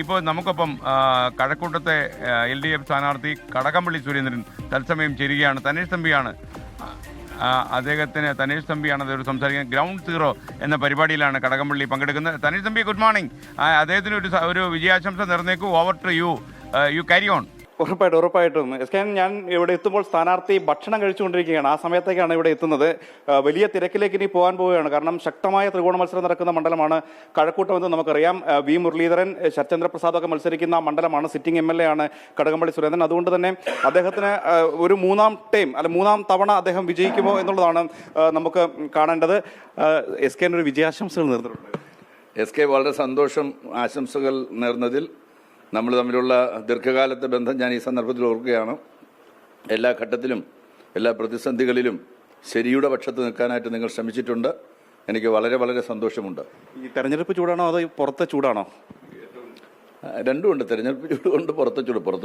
ഇപ്പോൾ നമുക്കൊപ്പം കഴക്കൂട്ടത്തെ LDF സ്ഥാനാർത്ഥി കടകംപള്ളി സുരേന്ദ്രൻ തത്സമയം ചേരുകയാണ്. തനേഷ് തമ്പിയാണ് തനേഷ് തമ്പിയാണ് അദ്ദേഹം സംസാരിക്കുന്നത്. ഗ്രൗണ്ട് സീറോ എന്ന പരിപാടിയിലാണ് കടകംപള്ളി പങ്കെടുക്കുന്നത്. Thanesh Thampi, good morning. അദ്ദേഹത്തിന് ഒരു വിജയാശംസ നേർന്നേക്കൂ. Over to you. You carry on. ഉറപ്പായിട്ടും ഞാൻ ഇവിടെ എത്തുമ്പോൾ സ്ഥാനാർത്ഥി ഭക്ഷണം കഴിച്ചുകൊണ്ടിരിക്കുകയാണ്. ആ സമയത്തേക്കാണ് ഇവിടെ എത്തുന്നത്. വലിയ തിരക്കിലേക്ക് ഇനി പോകാൻ പോവുകയാണ്. കാരണം ശക്തമായ ത്രികോണ മത്സരം നടക്കുന്ന മണ്ഡലമാണ് കഴക്കൂട്ടം എന്ന് നമുക്കറിയാം. വി മുരളീധരൻ, ശരത്ചന്ദ്ര പ്രസാദ് ഒക്കെ മത്സരിക്കുന്ന മണ്ഡലമാണ്. സിറ്റിംഗ് MLA ആണ് കടകംപള്ളി സുരേന്ദ്രൻ. അതുകൊണ്ട് തന്നെ അദ്ദേഹത്തിന് ഒരു മൂന്നാം തവണ അദ്ദേഹം വിജയിക്കുമോ എന്നുള്ളതാണ് നമുക്ക് കാണേണ്ടത്. SK ഒരു വിജയാശംസകൾ നേർന്നിട്ടുണ്ട്. SK വളരെ സന്തോഷം. ആശംസകൾ നേർന്നതിൽ നമ്മൾ തമ്മിലുള്ള ദീർഘകാലത്തെ ബന്ധം ഞാൻ ഈ സന്ദർഭത്തിൽ ഓർക്കുകയാണ്. എല്ലാ ഘട്ടത്തിലും എല്ലാ പ്രതിസന്ധികളിലും ശരിയുടെ പക്ഷത്ത് നിൽക്കാനായിട്ട് നിങ്ങൾ ശ്രമിച്ചിട്ടുണ്ട്. എനിക്ക് വളരെ വളരെ സന്തോഷമുണ്ട്. ഈ തെരഞ്ഞെടുപ്പ് ചൂടാണോ അതോ പുറത്തെ ചൂടാണോ? രണ്ടുമുണ്ട്. തെരഞ്ഞെടുപ്പ് ചൂടുകൊണ്ട് പുറത്തെ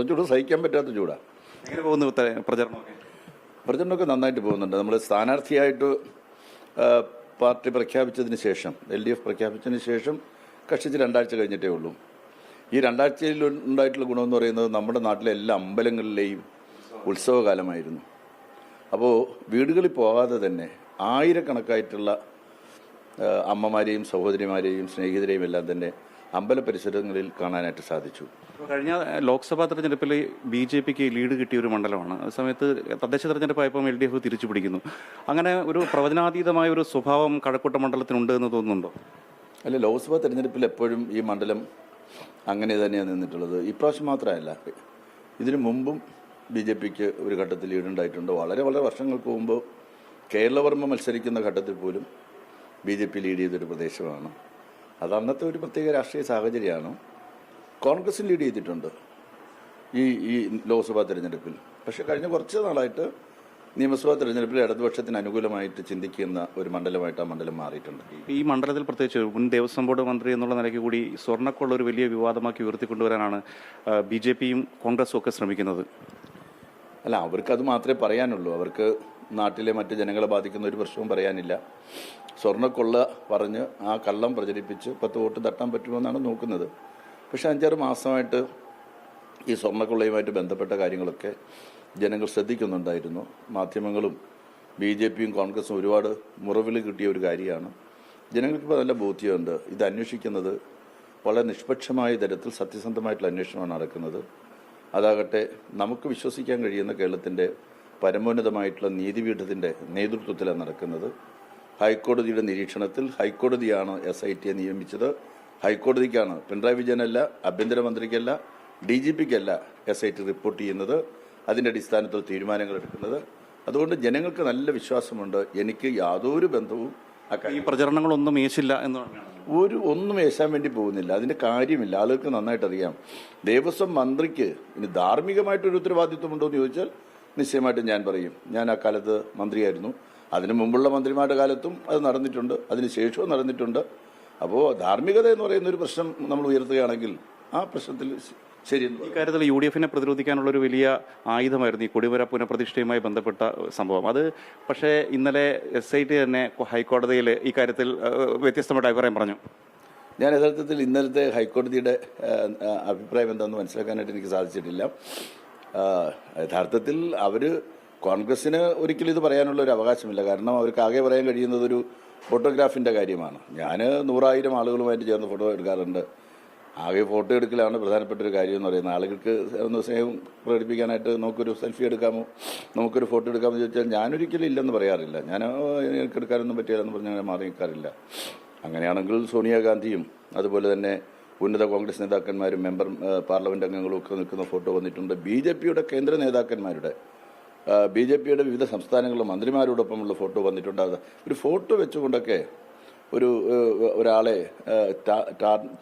ചൂട് സഹിക്കാൻ പറ്റാത്ത ചൂടാണ്. എങ്ങനെ പോകുന്നു പ്രചരണമൊക്കെ നന്നായിട്ട് പോകുന്നുണ്ട്. നമ്മൾ സ്ഥാനാർത്ഥിയായിട്ട് പാർട്ടി പ്രഖ്യാപിച്ചതിന് ശേഷം, LDF പ്രഖ്യാപിച്ചതിന് ശേഷം കക്ഷിച്ച് 2 ആഴ്ച കഴിഞ്ഞിട്ടേ ഉള്ളൂ. ഈ 2 ആഴ്ചയിൽ ഉണ്ടായിട്ടുള്ള ഗുണമെന്ന് പറയുന്നത് നമ്മുടെ നാട്ടിലെ എല്ലാ അമ്പലങ്ങളിലെയും ഉത്സവകാലമായിരുന്നു. അപ്പോൾ വീടുകളിൽ പോകാതെ തന്നെ ആയിരക്കണക്കായിട്ടുള്ള അമ്മമാരെയും സഹോദരിമാരെയും സ്നേഹിതരെയും എല്ലാം തന്നെ അമ്പല പരിസരങ്ങളിൽ കാണാനായിട്ട് സാധിച്ചു. കഴിഞ്ഞ ലോക്സഭാ തെരഞ്ഞെടുപ്പിൽ BJPക്ക് ലീഡ് കിട്ടിയ ഒരു മണ്ഡലമാണ്. ആ സമയത്ത് തദ്ദേശ തെരഞ്ഞെടുപ്പായപ്പോൾ LDF തിരിച്ചു പിടിക്കുന്നു. അങ്ങനെ ഒരു പ്രവചനാതീതമായ ഒരു സ്വഭാവം കഴക്കൂട്ട മണ്ഡലത്തിനുണ്ട് എന്ന് തോന്നുന്നുണ്ടോ? അല്ല, ലോക്സഭാ തെരഞ്ഞെടുപ്പിൽ എപ്പോഴും ഈ മണ്ഡലം അങ്ങനെ തന്നെയാണ് നിന്നിട്ടുള്ളത്. ഇപ്രാവശ്യം മാത്രമല്ല, ഇതിനു മുമ്പും BJPക്ക് ഒരു ഘട്ടത്തിൽ ലീഡുണ്ടായിട്ടുണ്ട്. വളരെ വളരെ വർഷങ്ങൾക്ക് മുമ്പ് കേരളവർമ്മ മത്സരിക്കുന്ന ഘട്ടത്തിൽ പോലും BJP ലീഡ് ചെയ്തൊരു പ്രദേശമാണ്. അത് അന്നത്തെ ഒരു പ്രത്യേക രാഷ്ട്രീയ സാഹചര്യമാണ്. കോൺഗ്രസ് ലീഡ് ചെയ്തിട്ടുണ്ട് ഈ ലോക്സഭാ തെരഞ്ഞെടുപ്പിൽ. പക്ഷേ കഴിഞ്ഞ കുറച്ച് നാളായിട്ട് നിയമസഭാ തെരഞ്ഞെടുപ്പിൽ ഇടതുപക്ഷത്തിന് അനുകൂലമായിട്ട് ചിന്തിക്കുന്ന ഒരു മണ്ഡലമായിട്ട് ആ മണ്ഡലം മാറിയിട്ടുണ്ട്. ഈ മണ്ഡലത്തിൽ പ്രത്യേകിച്ച് മുൻ ദേവസ്വം ബോർഡ് മന്ത്രി എന്നുള്ള നിലയ്ക്ക് കൂടി സ്വർണ്ണക്കുള്ള ഒരു വലിയ വിവാദമാക്കി ഉയർത്തിക്കൊണ്ടുവരാനാണ് BJPയും കോൺഗ്രസും ഒക്കെ ശ്രമിക്കുന്നത്. അല്ല, അവർക്കത് മാത്രമേ പറയാനുള്ളൂ. അവർക്ക് നാട്ടിലെ മറ്റ് ജനങ്ങളെ ബാധിക്കുന്ന ഒരു പ്രശ്നവും പറയാനില്ല. സ്വർണ്ണക്കൊള്ള പറഞ്ഞ് ആ കള്ളം പ്രചരിപ്പിച്ച് 10 വോട്ട് തട്ടാൻ പറ്റുമെന്നാണ് നോക്കുന്നത്. പക്ഷേ 5-6 മാസമായിട്ട് ഈ സ്വർണ്ണക്കൊള്ളയുമായിട്ട് ബന്ധപ്പെട്ട കാര്യങ്ങളൊക്കെ ജനങ്ങൾ ശ്രദ്ധിക്കുന്നുണ്ടായിരുന്നു. മാധ്യമങ്ങളും BJPയും കോൺഗ്രസും ഒരുപാട് മുറവിൽ കിട്ടിയ ഒരു കാര്യമാണ്. ജനങ്ങൾക്കിപ്പോൾ നല്ല ബോധ്യമുണ്ട്. ഇത് അന്വേഷിക്കുന്നത് വളരെ നിഷ്പക്ഷമായ തരത്തിൽ സത്യസന്ധമായിട്ടുള്ള അന്വേഷണമാണ് നടക്കുന്നത്. അതാകട്ടെ നമുക്ക് വിശ്വസിക്കാൻ കഴിയുന്ന കേരളത്തിൻ്റെ പരമോന്നതമായിട്ടുള്ള നീതിപീഠത്തിൻ്റെ നേതൃത്വത്തിലാണ് നടക്കുന്നത്. ഹൈക്കോടതിയുടെ നിരീക്ഷണത്തിൽ ഹൈക്കോടതിയാണ് SIT നിയമിച്ചത്. ഹൈക്കോടതിക്കാണ്, പിണറായി വിജയനല്ല, ആഭ്യന്തരമന്ത്രിക്കല്ല, DGPക്കല്ല SIT റിപ്പോർട്ട് ചെയ്യുന്നത്. അതിൻ്റെ അടിസ്ഥാനത്തിൽ തീരുമാനങ്ങൾ എടുക്കുന്നത്. അതുകൊണ്ട് ജനങ്ങൾക്ക് നല്ല വിശ്വാസമുണ്ട്. എനിക്ക് യാതൊരു ബന്ധവും ഈ പ്രചരണങ്ങളൊന്നും ഏശില്ല എന്ന് ഒന്നും ഏശാൻ വേണ്ടി പോകുന്നില്ല. അതിൻ്റെ കാര്യമില്ല. ആളുകൾക്ക് നന്നായിട്ട് അറിയാം. ദേവസ്വം മന്ത്രിക്ക് ഇനി ധാർമ്മികമായിട്ടൊരു ഉത്തരവാദിത്വമുണ്ടോ എന്ന് ചോദിച്ചാൽ നിശ്ചയമായിട്ടും ഞാൻ പറയും. ഞാൻ ആ കാലത്ത് മന്ത്രിയായിരുന്നു. അതിനു മുമ്പുള്ള മന്ത്രിമാരുടെ കാലത്തും അത് നടന്നിട്ടുണ്ട്, അതിന് ശേഷവും നടന്നിട്ടുണ്ട്. അപ്പോൾ ധാർമ്മികത എന്ന് പറയുന്ന ഒരു പ്രശ്നം നമ്മൾ ഉയർത്തുകയാണെങ്കിൽ ആ പ്രശ്നത്തിൽ ശരി. ഈ കാര്യത്തിൽ UDFനെ പ്രതിരോധിക്കാനുള്ള ഒരു വലിയ ആയുധമായിരുന്നു ഈ കൊടിമര പുനഃപ്രതിഷ്ഠയുമായി ബന്ധപ്പെട്ട സംഭവം. അത് പക്ഷേ ഇന്നലെ SIT തന്നെ ഹൈക്കോടതിയിൽ ഈ കാര്യത്തിൽ വ്യത്യസ്തമായിട്ട് അഭിപ്രായം പറഞ്ഞു. ഞാൻ യഥാർത്ഥത്തിൽ ഇന്നലത്തെ ഹൈക്കോടതിയുടെ അഭിപ്രായം എന്താണെന്ന് മനസ്സിലാക്കാനായിട്ട് എനിക്ക് സാധിച്ചിട്ടില്ല. യഥാർത്ഥത്തിൽ കോൺഗ്രസ്സിന് ഒരിക്കലും ഇത് പറയാനുള്ള ഒരു അവകാശമില്ല. കാരണം അവർക്ക് ആകെ പറയാൻ കഴിയുന്നത് ഒരു ഫോട്ടോഗ്രാഫിൻ്റെ കാര്യമാണ്. ഞാൻ 100,000 ആളുകളുമായിട്ട് ചേർന്ന് ഫോട്ടോ എടുക്കാറുണ്ട്. ആകെ ഫോട്ടോ എടുക്കലാണ് പ്രധാനപ്പെട്ട ഒരു കാര്യം എന്ന് പറയുന്നത്. ആളുകൾക്ക് ഒന്ന് സ്നേഹം പ്രകടിപ്പിക്കാനായിട്ട് നമുക്കൊരു സെൽഫി എടുക്കാമോ, നമുക്കൊരു ഫോട്ടോ എടുക്കാമോ എന്ന് ചോദിച്ചാൽ ഞാനൊരിക്കലും ഇല്ലെന്ന് പറയാറില്ല. എനിക്ക് എടുക്കാനൊന്നും പറ്റില്ലെന്ന് പറഞ്ഞ് അങ്ങനെ മാറി നിൽക്കാറില്ല. അങ്ങനെയാണെങ്കിൽ സോണിയാഗാന്ധിയും അതുപോലെ തന്നെ ഉന്നത കോൺഗ്രസ് നേതാക്കന്മാരും പാർലമെൻറ്റ് അംഗങ്ങളും ഒക്കെ നിൽക്കുന്ന ഫോട്ടോ വന്നിട്ടുണ്ട്. BJPയുടെ കേന്ദ്ര നേതാക്കന്മാരുടെ, BJPയുടെ വിവിധ സംസ്ഥാനങ്ങളിലെ മന്ത്രിമാരോടൊപ്പമുള്ള ഫോട്ടോ വന്നിട്ടുണ്ട്. ഒരു ഫോട്ടോ വെച്ചുകൊണ്ടൊക്കെ ഒരാളെ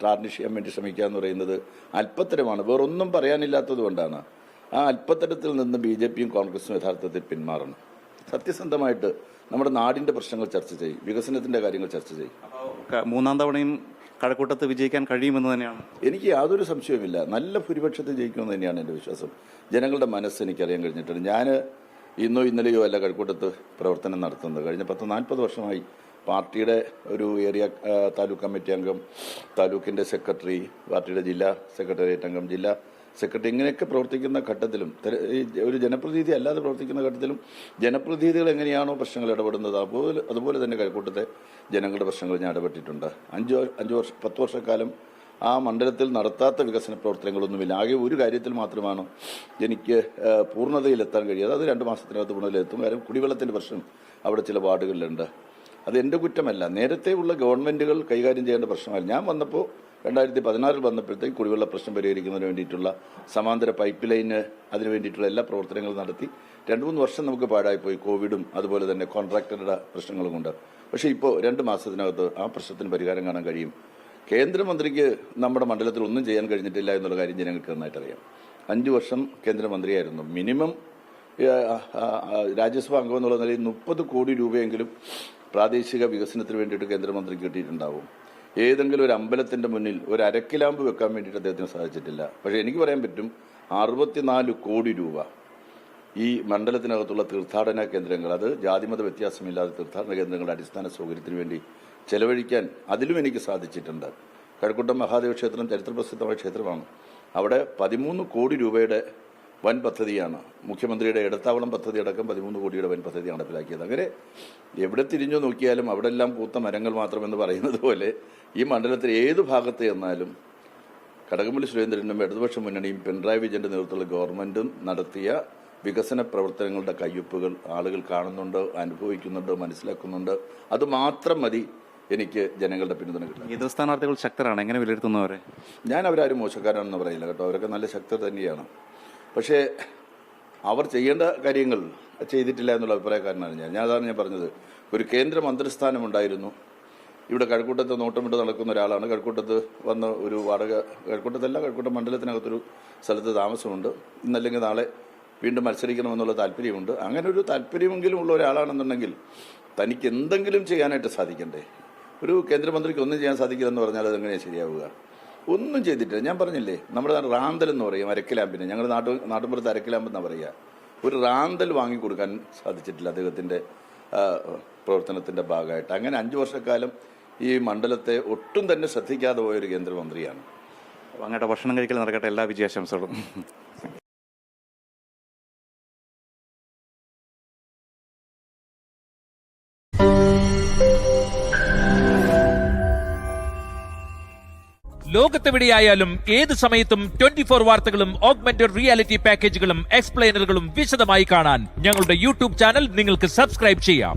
ടാർണിഷ് ചെയ്യാൻ വേണ്ടി ശ്രമിക്കുക എന്ന് പറയുന്നത് അല്പത്തരമാണ്. വേറൊന്നും പറയാനില്ലാത്തത് കൊണ്ടാണ്. ആ അല്പത്തരത്തിൽ നിന്ന് BJPയും കോൺഗ്രസും യഥാർത്ഥത്തിൽ പിന്മാറണം. സത്യസന്ധമായിട്ട് നമ്മുടെ നാടിൻ്റെ പ്രശ്നങ്ങൾ ചർച്ച ചെയ്യും, വികസനത്തിൻ്റെ കാര്യങ്ങൾ ചർച്ച ചെയ്യും. മൂന്നാം തവണയും കഴക്കൂട്ടത്ത് വിജയിക്കാൻ കഴിയുമെന്ന് തന്നെയാണ് എനിക്ക് യാതൊരു സംശയവുമില്ല. നല്ല ഭൂരിപക്ഷത്തിൽ ജയിക്കുമെന്ന് തന്നെയാണ് എൻ്റെ വിശ്വാസം. ജനങ്ങളുടെ മനസ്സ് എനിക്കറിയാൻ കഴിഞ്ഞിട്ടുണ്ട്. ഞാൻ ഇന്നോ ഇന്നലെയോ അല്ല കഴക്കൂട്ടത്ത് പ്രവർത്തനം നടത്തുന്നത്. കഴിഞ്ഞ 10-40 വർഷമായി പാർട്ടിയുടെ ഒരു ഏരിയ താലൂക്ക് കമ്മിറ്റി അംഗം, താലൂക്കിൻ്റെ സെക്രട്ടറി, പാർട്ടിയുടെ ജില്ലാ സെക്രട്ടേറിയറ്റ് അംഗം, ജില്ലാ സെക്രട്ടറി, ഇങ്ങനെയൊക്കെ പ്രവർത്തിക്കുന്ന ഘട്ടത്തിലും ഈ ഒരു ജനപ്രതിനിധി അല്ലാതെ പ്രവർത്തിക്കുന്ന ഘട്ടത്തിലും ജനപ്രതിനിധികൾ എങ്ങനെയാണോ പ്രശ്നങ്ങൾ ഇടപെടുന്നത് അതുപോലെ തന്നെ കഴക്കൂട്ടത്തെ ജനങ്ങളുടെ പ്രശ്നങ്ങൾ ഞാൻ ഇടപെട്ടിട്ടുണ്ട്. 10 വർഷക്കാലം ആ മണ്ഡലത്തിൽ നടത്താത്ത വികസന പ്രവർത്തനങ്ങളൊന്നുമില്ല. ആകെ ഒരു കാര്യത്തിൽ മാത്രമാണ് എനിക്ക് പൂർണ്ണതയിലെത്താൻ കഴിയാതെ. അത് 2 മാസത്തിനകത്ത് പൂർണ്ണതയിലെത്തും. കാര്യം കുടിവെള്ളത്തിൻ്റെ പ്രശ്നം അവിടെ ചില വാർഡുകളിലുണ്ട്. അത് എൻ്റെ കുറ്റമല്ല, നേരത്തെ ഉള്ള ഗവൺമെൻറ്റുകൾ കൈകാര്യം ചെയ്യേണ്ട പ്രശ്നമല്ല. ഞാൻ വന്നപ്പോൾ 2016 വന്നപ്പോഴത്തേക്ക് കുടിവെള്ള പ്രശ്നം പരിഹരിക്കുന്നതിന് വേണ്ടിയിട്ടുള്ള സമാന്തര പൈപ്പ് ലൈന്, അതിന് വേണ്ടിയിട്ടുള്ള എല്ലാ പ്രവർത്തനങ്ങളും നടത്തി. 2-3 വർഷം നമുക്ക് പാഴായിപ്പോയി, കോവിഡും അതുപോലെ തന്നെ കോൺട്രാക്ടറുടെ പ്രശ്നങ്ങളും കൊണ്ട്. പക്ഷേ ഇപ്പോൾ 2 മാസത്തിനകത്ത് ആ പ്രശ്നത്തിന് പരിഹാരം കാണാൻ കഴിയും. കേന്ദ്രമന്ത്രിക്ക് നമ്മുടെ മണ്ഡലത്തിൽ ഒന്നും ചെയ്യാൻ കഴിഞ്ഞിട്ടില്ല എന്നുള്ള കാര്യം ജനങ്ങൾക്ക് നന്നായിട്ട് അറിയാം. 5 വർഷം കേന്ദ്രമന്ത്രിയായിരുന്നു. മിനിമം രാജ്യസഭാ അംഗം എന്നുള്ള നിലയിൽ 30 കോടി രൂപയെങ്കിലും പ്രാദേശിക വികസനത്തിന് വേണ്ടിയിട്ട് കേന്ദ്രമന്ത്രിക്ക് കിട്ടിയിട്ടുണ്ടാവും. ഏതെങ്കിലും ഒരു അമ്പലത്തിൻ്റെ മുന്നിൽ ഒരു അരക്കിലാമ്പ് വെക്കാൻ വേണ്ടിയിട്ട് അദ്ദേഹത്തിന് സാധിച്ചിട്ടില്ല. പക്ഷേ എനിക്ക് പറയാൻ പറ്റും, 64 കോടി രൂപ ഈ മണ്ഡലത്തിനകത്തുള്ള തീർത്ഥാടന കേന്ദ്രങ്ങൾ, അത് ജാതിമത വ്യത്യാസമില്ലാതെ തീർത്ഥാടന കേന്ദ്രങ്ങളുടെ അടിസ്ഥാന സൗകര്യത്തിന് വേണ്ടി ചെലവഴിക്കാൻ അതിലും എനിക്ക് സാധിച്ചിട്ടുണ്ട്. കഴക്കൂട്ടം മഹാദേവ ക്ഷേത്രം ചരിത്രപ്രസിദ്ധമായ ക്ഷേത്രമാണ്. അവിടെ 13 കോടി രൂപയുടെ വൻ പദ്ധതിയാണ്. മുഖ്യമന്ത്രിയുടെ ഇടത്താവളം പദ്ധതി അടക്കം 13 കോടിയുടെ വൻ പദ്ധതി നടപ്പിലാക്കിയത്. അങ്ങനെ എവിടെ തിരിഞ്ഞു നോക്കിയാലും അവിടെ എല്ലാം പൂത്ത മരങ്ങൾ മാത്രമെന്ന് പറയുന്നത് പോലെ ഈ മണ്ഡലത്തിൽ ഏത് ഭാഗത്ത് ചെന്നാലും കടകംപള്ളി സുരേന്ദ്രനും ഇടതുപക്ഷ മുന്നണിയും പിണറായി വിജയന്റെ നേതൃത്വത്തിലുള്ള ഗവൺമെന്റും നടത്തിയ വികസന പ്രവർത്തനങ്ങളുടെ കയ്യൊപ്പുകൾ ആളുകൾ കാണുന്നുണ്ട്, അനുഭവിക്കുന്നുണ്ട്, മനസ്സിലാക്കുന്നുണ്ട്. അത് മാത്രം മതി എനിക്ക് ജനങ്ങളുടെ പിന്തുണ കിട്ടും. എതിർ സ്ഥാനാർത്ഥികൾ ശക്തരാണ്, എങ്ങനെ വിലയിരുത്തുന്നവരെ? ഞാൻ അവരാരും മോശക്കാരാണെന്ന് പറയില്ല കേട്ടോ, അവരൊക്കെ നല്ല ശക്തർ തന്നെയാണ്. പക്ഷേ അവർ ചെയ്യേണ്ട കാര്യങ്ങൾ ചെയ്തിട്ടില്ല എന്നുള്ള അഭിപ്രായക്കാരനാണ് ഞാൻ. അതാണ് ഞാൻ പറഞ്ഞത്. ഒരു കേന്ദ്ര മന്ത്രിസ്ഥാനം ഉണ്ടായിരുന്നു. ഇവിടെ കഴക്കൂട്ടത്ത് നോട്ടമിട്ട് നടക്കുന്ന ഒരാളാണ്. കഴക്കൂട്ടത്ത് വന്ന ഒരു വാടക, കഴക്കൂട്ടത്തല്ല, കഴക്കൂട്ടം മണ്ഡലത്തിനകത്തൊരു സ്ഥലത്ത് താമസമുണ്ട്. ഇന്നല്ലെങ്കിൽ നാളെ വീണ്ടും മത്സരിക്കണമെന്നുള്ള താല്പര്യമുണ്ട്. അങ്ങനെ ഒരു താല്പര്യമെങ്കിലും ഉള്ള ഒരാളാണെന്നുണ്ടെങ്കിൽ തനിക്ക് എന്തെങ്കിലും ചെയ്യാനായിട്ട് സാധിക്കണ്ടേ? ഒരു കേന്ദ്രമന്ത്രിക്ക് ഒന്നും ചെയ്യാൻ സാധിക്കില്ലെന്ന് പറഞ്ഞാൽ അതെങ്ങനെയാണ് ശരിയാവുക? ഒന്നും ചെയ്തിട്ടില്ല. ഞാൻ പറഞ്ഞില്ലേ, നമ്മുടെ റാന്തൽ എന്ന് പറയും അരക്കിലാമ്പിന്. ഞങ്ങൾ നാട്ടുമ്പുറത്ത് അരക്കിലാമ്പെന്നാണ് പറയുക. ഒരു റാന്തൽ വാങ്ങിക്കൊടുക്കാൻ സാധിച്ചിട്ടില്ല അദ്ദേഹത്തിൻ്റെ പ്രവർത്തനത്തിൻ്റെ ഭാഗമായിട്ട്. അങ്ങനെ 5 വർഷക്കാലം ഈ മണ്ഡലത്തെ ഒട്ടും തന്നെ ശ്രദ്ധിക്കാതെ പോയൊരു കേന്ദ്രമന്ത്രിയാണ്. അങ്ങോട്ട് ഭക്ഷണം കഴിക്കൽ നടക്കട്ടെ. എല്ലാ വിജയാശംസകളും. ലോകത്തെവിടെയായാലും ഏത് സമയത്തും 24 വാർത്തകളും ഓഗ്മെന്റഡ് റിയാലിറ്റി പാക്കേജുകളും എക്സ്പ്ലെയിനറുകളും വിശദമായി കാണാൻ ഞങ്ങളുടെ യൂട്യൂബ് ചാനൽ നിങ്ങൾക്ക് സബ്സ്ക്രൈബ് ചെയ്യാം.